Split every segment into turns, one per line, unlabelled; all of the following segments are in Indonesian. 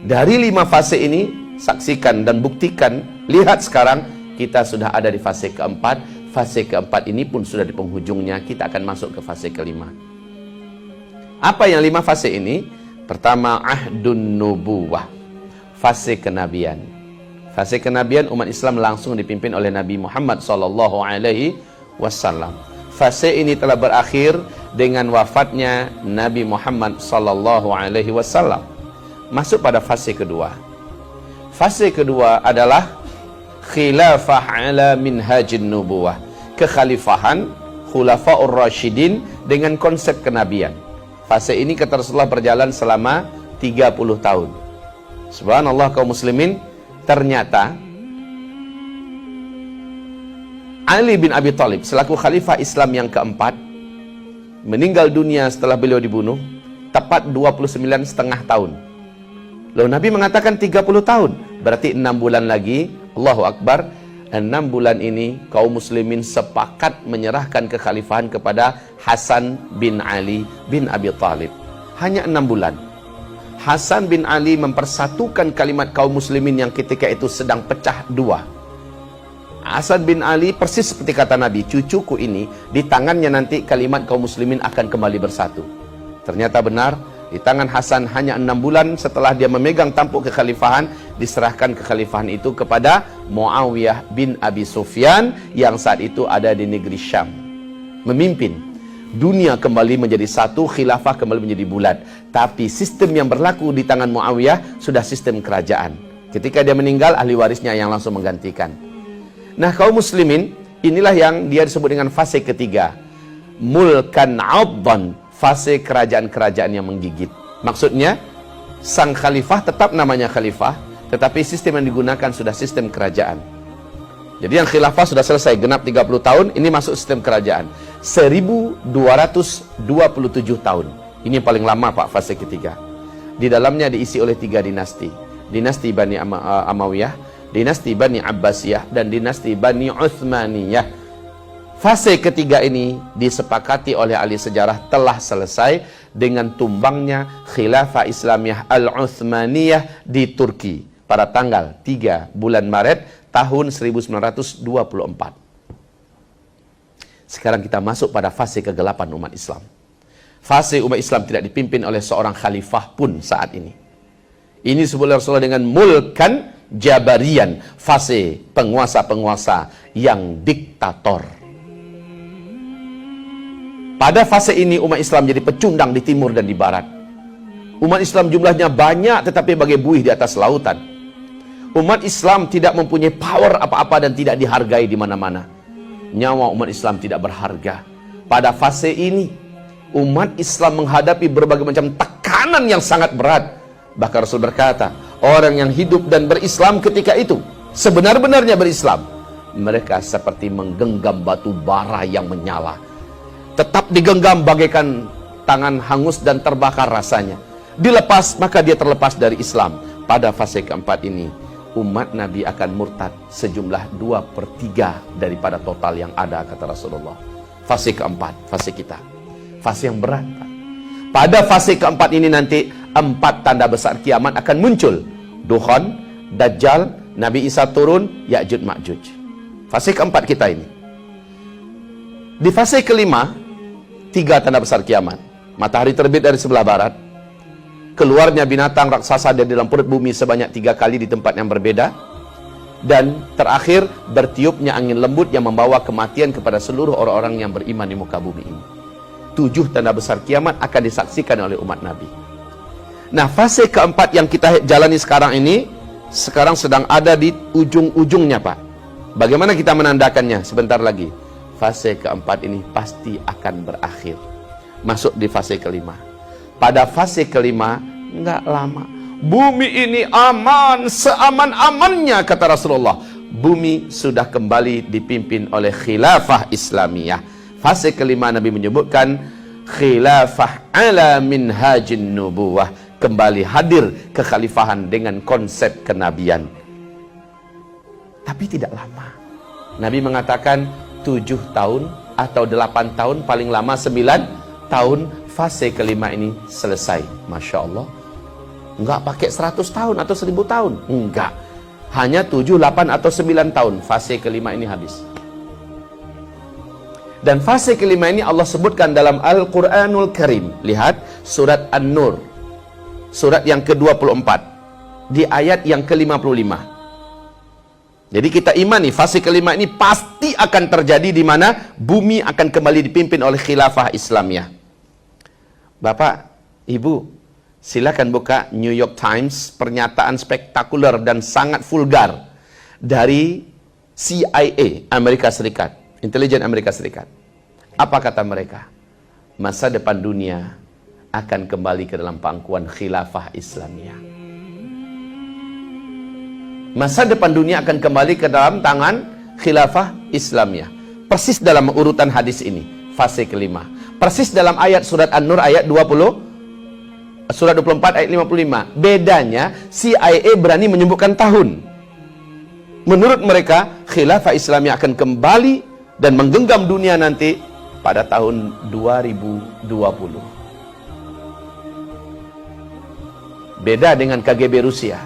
Dari 5 fase ini, saksikan dan buktikan, lihat sekarang kita sudah ada di fase keempat. Fase keempat ini pun sudah di penghujungnya, kita akan masuk ke fase kelima. Apa yang 5 fase ini? Pertama, ahdun nubuwah, fase kenabian. Fase kenabian umat Islam langsung dipimpin oleh Nabi Muhammad SAW. Fase ini telah berakhir dengan wafatnya Nabi Muhammad SAW. Masuk pada fase kedua. Fase kedua adalah khilafah ala minhajin nubuwah, kekhalifahan khulafaur rasyidin dengan konsep kenabian. Fase ini kata Rasulullah berjalan selama 30 tahun. Subhanallah kaum muslimin, ternyata Ali bin Abi Thalib selaku khalifah Islam yang keempat meninggal dunia setelah beliau dibunuh tepat 29,5 tahun. Lalu Nabi mengatakan 30 tahun, berarti 6 bulan lagi, Allahu Akbar, 6 bulan ini kaum muslimin sepakat menyerahkan kekhalifahan kepada Hasan bin Ali bin Abi Thalib. Hanya 6 bulan. Hasan bin Ali mempersatukan kalimat kaum muslimin yang ketika itu sedang pecah dua. Hasan bin Ali persis seperti kata Nabi, cucuku ini di tangannya nanti kalimat kaum muslimin akan kembali bersatu. Ternyata benar, di tangan Hasan hanya 6 bulan setelah dia memegang tampuk kekhalifahan, diserahkan kekhalifahan itu kepada Muawiyah bin Abi Sufyan yang saat itu ada di negeri Syam. Memimpin. Dunia kembali menjadi satu, khilafah kembali menjadi bulat. Tapi sistem yang berlaku di tangan Muawiyah sudah sistem kerajaan. Ketika dia meninggal, ahli warisnya yang langsung menggantikan. Nah, kaum muslimin, inilah yang dia disebut dengan fase ketiga. Mulkan 'addan, fase kerajaan-kerajaan yang menggigit. Maksudnya, sang khalifah tetap namanya khalifah, tetapi sistem yang digunakan sudah sistem kerajaan. Jadi yang khilafah sudah selesai, genap 30 tahun, ini masuk sistem kerajaan. 1227 tahun. Ini yang paling lama Pak, fase ketiga. Di dalamnya diisi oleh 3 dinasti. Dinasti Bani Amawiyah, dinasti Bani Abbasiyah, dan dinasti Bani Uthmaniyah. Fase ketiga ini disepakati oleh ahli sejarah telah selesai dengan tumbangnya Khilafah Islamiyah Al-Uthmaniyah di Turki pada tanggal 3 bulan Maret tahun 1924. Sekarang kita masuk pada fase kegelapan umat Islam. Fase umat Islam tidak dipimpin oleh seorang khalifah pun saat ini. Ini disebut oleh Rasulullah dengan mulkan jabarian, fase penguasa-penguasa yang diktator. Pada fase ini umat Islam jadi pecundang di timur dan di barat. Umat Islam jumlahnya banyak tetapi bagai buih di atas lautan. Umat Islam tidak mempunyai power apa-apa dan tidak dihargai di mana-mana. Nyawa umat Islam tidak berharga. Pada fase ini umat Islam menghadapi berbagai macam tekanan yang sangat berat. Bahkan Rasul berkata, orang yang hidup dan berislam ketika itu sebenar-benarnya berislam, mereka seperti menggenggam batu bara yang menyala. Tetap digenggam bagaikan tangan hangus dan terbakar rasanya. Dilepas maka dia terlepas dari Islam. Pada fase keempat ini umat Nabi akan murtad sejumlah 2/3 daripada total yang ada, kata Rasulullah. Fase keempat, fase kita, fase yang berat. Pada fase keempat ini nanti 4 tanda besar kiamat akan muncul. Dukhan, Dajjal, Nabi Isa turun, Ya'juj Ma'juj. Fase keempat kita ini. Di fase kelima, 3 tanda besar kiamat. Matahari terbit dari sebelah barat, keluarnya binatang raksasa dari dalam perut bumi sebanyak 3 kali di tempat yang berbeda, dan terakhir bertiupnya angin lembut yang membawa kematian kepada seluruh orang-orang yang beriman di muka bumi ini. 7 tanda besar kiamat akan disaksikan oleh umat Nabi. Nah, fase keempat yang kita jalani sekarang ini, sekarang sedang ada di ujung-ujungnya Pak. Bagaimana kita menandakannya? Sebentar lagi. Fase keempat ini pasti akan berakhir. Masuk di fase kelima. Pada fase kelima, enggak lama. Bumi ini aman, seaman-amannya, kata Rasulullah. Bumi sudah kembali dipimpin oleh khilafah Islamiyah. Fase kelima Nabi menyebutkan khilafah ala minhajin nubuwah. Kembali hadir kekhalifahan dengan konsep kenabian. Tapi tidak lama. Nabi mengatakan 7 tahun atau 8 tahun, paling lama 9 tahun, fase kelima ini selesai. Masya Allah. Enggak pakai 100 tahun atau 1000 tahun. Enggak. Hanya 7, 8 atau 9 tahun. Fase kelima ini habis. Dan fase kelima ini Allah sebutkan dalam Al-Quranul Karim. Lihat surat An-Nur, surat yang ke-24, di ayat yang ke-55. Jadi kita imani fase kelima ini pasti akan terjadi, di mana bumi akan kembali dipimpin oleh khilafah Islamiyah. Bapak, Ibu, silakan buka New York Times, pernyataan spektakuler dan sangat vulgar dari CIA Amerika Serikat, intelijen Amerika Serikat. Apa kata mereka? Masa depan dunia akan kembali ke dalam pangkuan khilafah Islamiyah. Masa depan dunia akan kembali ke dalam tangan khilafah Islamiyah. Persis dalam urutan hadis ini, fase kelima. Persis dalam ayat surat An-Nur ayat 20, surat 24 ayat 55. Bedanya CIA berani menyebutkan tahun. Menurut mereka, khilafah Islamiyah akan kembali dan menggenggam dunia nanti pada tahun 2020. Beda dengan KGB Rusia.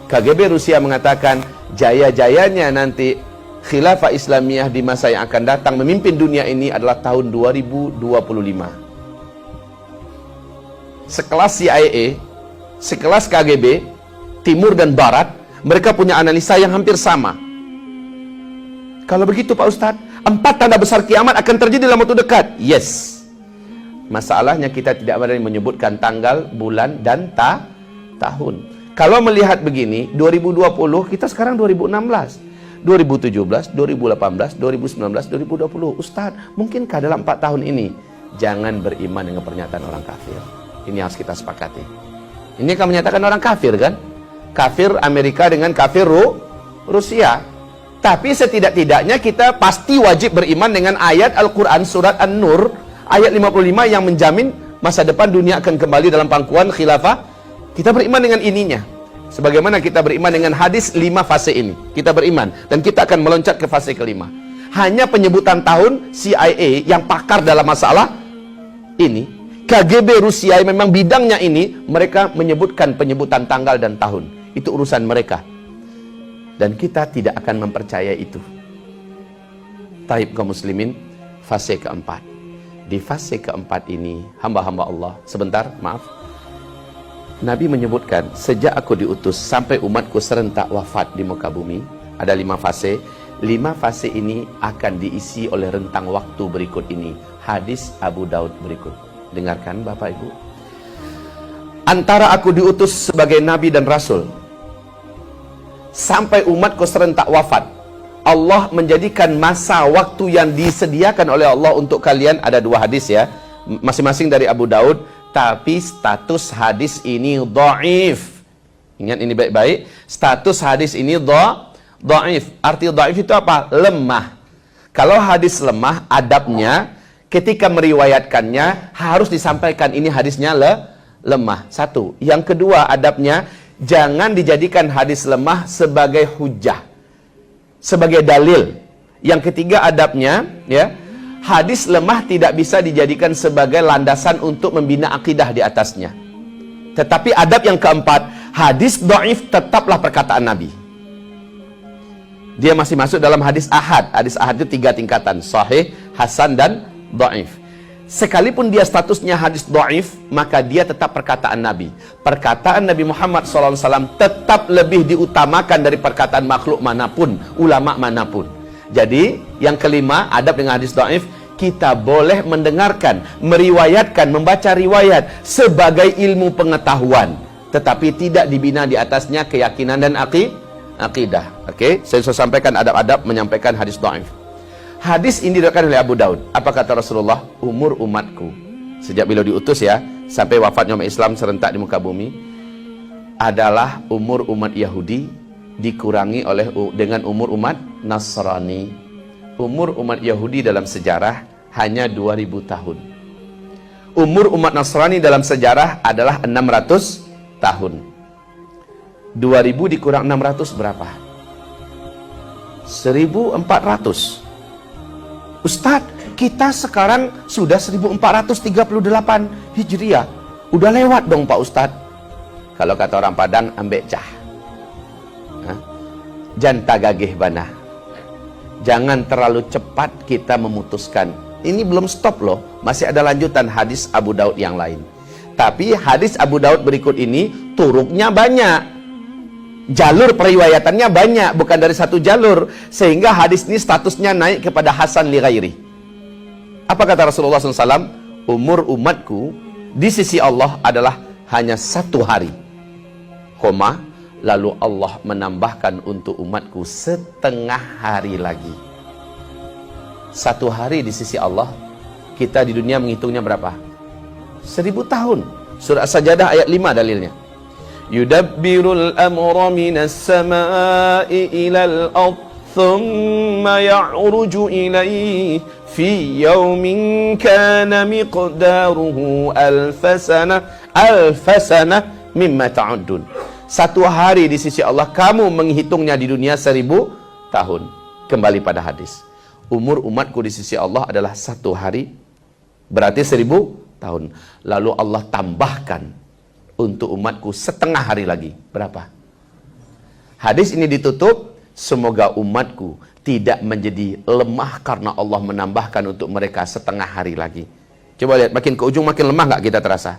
KGB Rusia mengatakan jaya-jayanya nanti khilafah Islamiyah di masa yang akan datang memimpin dunia ini adalah tahun 2025. Sekelas CIA, sekelas KGB, Timur dan Barat, mereka punya analisa yang hampir sama. Kalau begitu Pak Ustadz, 4 tanda besar kiamat akan terjadi dalam waktu dekat. Yes. Masalahnya kita tidak berani menyebutkan tanggal, bulan, dan tahun. Kalau melihat begini, 2020, kita sekarang 2016. 2017, 2018, 2019, 2020. Ustadz, mungkinkah dalam 4 tahun ini? Jangan beriman dengan pernyataan orang kafir. Ini harus kita sepakati. Ini akan menyatakan orang kafir kan? Kafir Amerika dengan kafir Rusia. Tapi setidak-tidaknya kita pasti wajib beriman dengan ayat Al-Quran surat An-Nur ayat 55 yang menjamin masa depan dunia akan kembali dalam pangkuan khilafah. Kita beriman dengan ininya. Sebagaimana kita beriman dengan hadis 5 fase ini. Kita beriman. Dan kita akan meloncat ke fase kelima. Hanya penyebutan tahun CIA yang pakar dalam masalah ini. KGB Rusia yang memang bidangnya ini, mereka menyebutkan penyebutan tanggal dan tahun. Itu urusan mereka. Dan kita tidak akan mempercayai itu. Taib kaum muslimin, fase keempat. Di fase keempat ini, hamba-hamba Allah, sebentar, maaf. Nabi menyebutkan, sejak aku diutus sampai umatku serentak wafat di muka bumi, ada 5 fase. 5 fase ini akan diisi oleh rentang waktu berikut ini. Hadis Abu Daud berikut. Dengarkan Bapak Ibu. Antara aku diutus sebagai Nabi dan Rasul, sampai umatku serentak wafat, Allah menjadikan masa waktu yang disediakan oleh Allah untuk kalian. Ada 2 hadis ya, masing-masing dari Abu Daud, tapi status hadis ini dhaif. Ingat ini baik-baik, status hadis ini dhaif. Arti dhaif itu apa? Lemah. Kalau hadis lemah, adabnya ketika meriwayatkannya harus disampaikan ini hadisnya lemah. 1. Yang kedua, adabnya jangan dijadikan hadis lemah sebagai hujah, sebagai dalil. Yang ketiga adabnya, ya, hadis lemah tidak bisa dijadikan sebagai landasan untuk membina akidah di atasnya. Tetapi adab yang keempat, hadis dhaif tetaplah perkataan Nabi. Dia masih masuk dalam hadis ahad. Hadis ahad itu 3 tingkatan, sahih, hasan, dan dhaif. Sekalipun dia statusnya hadis dhaif, maka dia tetap perkataan Nabi. Perkataan Nabi Muhammad SAW tetap lebih diutamakan dari perkataan makhluk manapun, ulama manapun. Jadi, yang kelima, adab dengan hadis dhaif, kita boleh mendengarkan, meriwayatkan, membaca riwayat sebagai ilmu pengetahuan, tetapi tidak dibina di atasnya keyakinan dan akidah. Oke, saya sudah sampaikan adab-adab menyampaikan hadis dhaif. Hadis ini diriwayatkan oleh Abu Daud. Apa kata Rasulullah? Umur umatku sejak beliau diutus ya, sampai wafatnya umat Islam serentak di muka bumi, adalah umur umat Yahudi dikurangi dengan umur umat Nasrani. Umur umat Yahudi dalam sejarah hanya 2000 tahun. Umur umat Nasrani dalam sejarah adalah 600 tahun. 2000 dikurang 600 berapa? 1400. Ustadz, kita sekarang sudah 1438 Hijriah. Udah lewat dong Pak Ustadz. Kalau kata orang Padang, ambek cah. Janta gagih bana. Jangan terlalu cepat kita memutuskan. Ini belum stop loh, masih ada lanjutan hadis Abu Daud yang lain. Tapi hadis Abu Daud berikut ini turuknya banyak, jalur periwayatannya banyak, bukan dari satu jalur, sehingga hadis ini statusnya naik kepada Hasan li ghairi. Apa kata Rasulullah SAW? Umur umatku di sisi Allah adalah hanya 1 hari, koma, lalu Allah menambahkan untuk umatku 1/2 hari lagi. 1 hari di sisi Allah, kita di dunia menghitungnya berapa? 1000 tahun. Surah Sajadah ayat 5 dalilnya. Yudabbirul amra minas samai ilal ard thumma ya'ruju ilaihi fi yawmin kana miqdaruhu alfasana mimma ta'uddun. 1 hari di sisi Allah, kamu menghitungnya di dunia 1000 tahun. Kembali pada hadis. Umur umatku di sisi Allah adalah 1 hari, berarti 1000 tahun. Lalu Allah tambahkan untuk umatku 1/2 hari lagi. Berapa? Hadis ini ditutup, semoga umatku tidak menjadi lemah karena Allah menambahkan untuk mereka 1/2 hari lagi. Coba lihat, makin ke ujung makin lemah nggak kita terasa?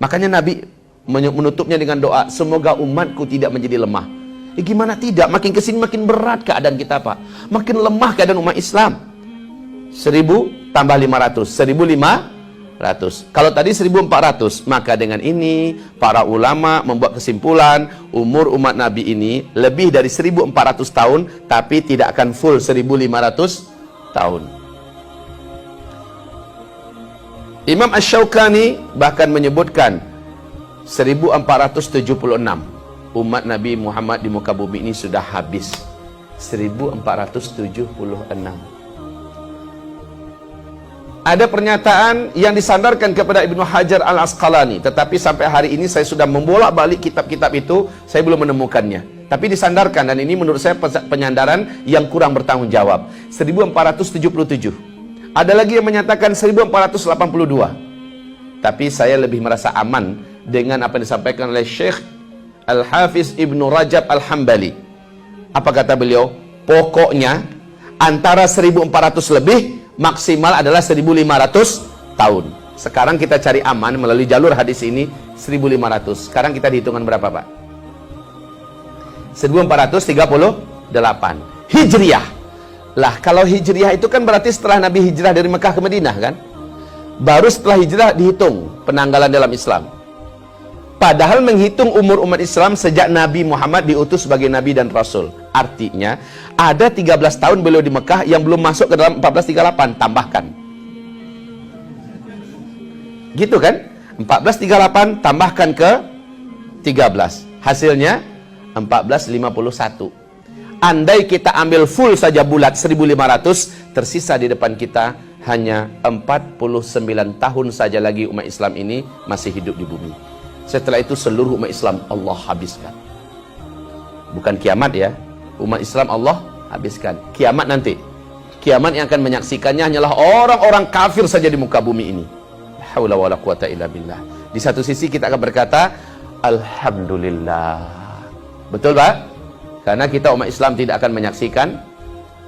Makanya Nabi menutupnya dengan doa, semoga umatku tidak menjadi lemah. Gimana tidak? Makin kesini makin berat keadaan kita, Pak. Makin lemah keadaan umat Islam. 1000 tambah 500, 1500. Kalau tadi 1400, maka dengan ini para ulama membuat kesimpulan umur umat Nabi ini lebih dari 1400 tahun, tapi tidak akan full 1500 tahun. Imam Asy-Syaukani bahkan menyebutkan 1476 umat Nabi Muhammad di muka bumi ini sudah habis. 1476. Ada pernyataan yang disandarkan kepada Ibnu Hajar Al-Asqalani, tetapi sampai hari ini saya sudah membolak-balik kitab-kitab itu, saya belum menemukannya. Tapi disandarkan, dan ini menurut saya penyandaran yang kurang bertanggung jawab. 1477. Ada lagi yang menyatakan 1482. Tapi saya lebih merasa aman dengan apa yang disampaikan oleh Syekh Al-Hafiz Ibnu Rajab Al-Hambali. Apa kata beliau? Pokoknya antara 1400 lebih, maksimal adalah 1500 tahun. Sekarang kita cari aman melalui jalur hadis ini 1500. Sekarang kita dihitungan berapa, Pak? 1438 Hijriah. Lah, kalau Hijriah itu kan berarti setelah Nabi hijrah dari Mekah ke Madinah kan? Baru setelah hijrah dihitung penanggalan dalam Islam. Padahal menghitung umur umat Islam sejak Nabi Muhammad diutus sebagai Nabi dan Rasul. Artinya, ada 13 tahun beliau di Mekah yang belum masuk ke dalam 1438. Tambahkan. Gitu kan? 1438 tambahkan ke 13. Hasilnya 1451. Andai kita ambil full saja bulat 1500, tersisa di depan kita hanya 49 tahun saja lagi umat Islam ini masih hidup di bumi. Setelah itu seluruh umat Islam Allah habiskan. Bukan kiamat ya. Umat Islam Allah habiskan. Kiamat nanti. Kiamat yang akan menyaksikannya hanyalah orang-orang kafir saja di muka bumi ini. La haula wala quwata illa billah. Di satu sisi kita akan berkata, alhamdulillah. Betul, Pak? Karena kita umat Islam tidak akan menyaksikan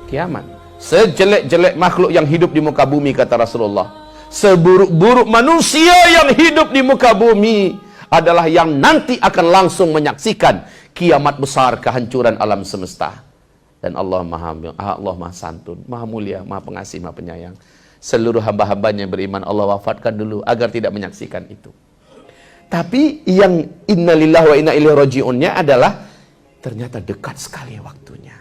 kiamat. Sejelek-jelek makhluk yang hidup di muka bumi, kata Rasulullah, seburuk-buruk manusia yang hidup di muka bumi adalah yang nanti akan langsung menyaksikan kiamat besar, kehancuran alam semesta. Dan Allah Maha Santun, Maha Mulia, Maha Pengasih, Maha Penyayang. Seluruh hamba-hambanya yang beriman Allah wafatkan dulu agar tidak menyaksikan itu. Tapi yang innalillahi wa inna ilaihi raji'unnya adalah ternyata dekat sekali waktunya.